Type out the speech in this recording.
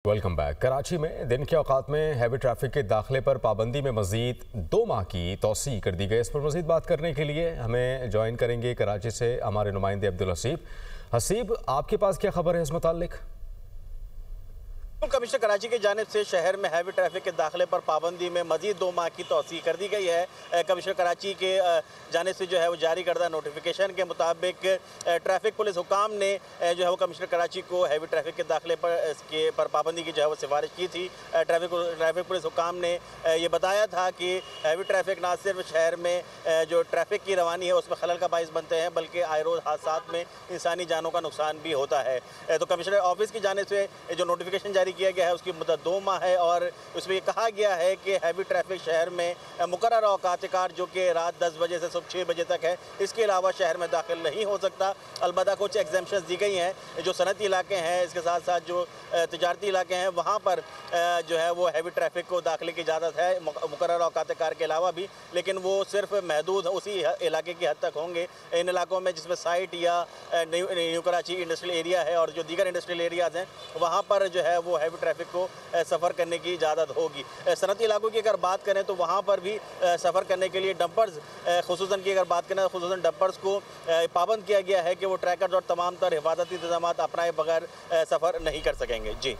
Welcome back. Karachi में दिन के औकात में हैवी ट्रैफिक के दाखिले पर पाबंदी में मजीद 2 माह की तौसी कर दी गई। इस पर मजीद बात करने के लिए हमें ज्वाइन करेंगे कराची से हमारे नुमाइंदे अब्दुल हसीब। हसीब, आपके पास क्या खबर है इस मुताल्लिक? कमिश्नर कराची की जानिब से शहर में हैवी ट्रैफिक के दाखिले पर पाबंदी में मजीद 2 माह की तौसी कर दी गई है। कमिश्नर कराची के जानिब से जो है वो जारी करदा नोटिफिकेशन के मुताबिक ट्रैफिक पुलिस हुकाम ने जो है वो कमिश्नर कराची को हैवी ट्रैफिक के दाखिले पर पाबंदी की जो है वो सिफारिश की थी। ट्रैफिक पुलिस हुकाम ने ये बताया था कि हैवी ट्रैफिक ना सिर्फ शहर में जो ट्रैफिक की रवानी है उसमें खलल का बाइस बनते हैं, बल्कि आए रोज़ हादसात में इंसानी जानों का नुकसान भी होता है। तो कमिश्नर ऑफिस की जानिब से जो नोटिफिकेशन जारी किया गया है उसकी मुद्दत 2 माह है और उसमें ये कहा गया है कि हैवी ट्रैफिक शहर में मुकर्रर औकात कार जो कि रात 10 बजे से सुबह 6 बजे तक है, इसके अलावा शहर में दाखिल नहीं हो सकता। अलबत्ता कुछ एग्जेम्पशंस दी गई हैं। जो सनती इलाके हैं, इसके साथ साथ जो तिजारती इलाके हैं, वहाँ पर जो है वो हैवी ट्रैफिक को दाखिले की इजाज़त है मुकर्रर औकात कार के अलावा भी, लेकिन वो सिर्फ महदूद उसी इलाके की हद तक होंगे। इन इलाकों में जिसमें साइट या न्यू कराची इंडस्ट्रियल एरिया है और जो दीगर इंडस्ट्रियल एरियाज़ हैं, वहाँ पर जो है वो हैवी ट्रैफिक को सफ़र करने की इजाज़त होगी। सनती इलाकों की अगर बात करें तो वहाँ पर भी सफ़र करने के लिए डंपर्स खुसूसन की अगर बात करें तो खुसूसन डंपर्स को पाबंद किया गया है कि वो ट्रैकर्स और तमाम तर हिफाजती इंतजाम अपनाए बगैर सफ़र नहीं कर सकेंगे। जी।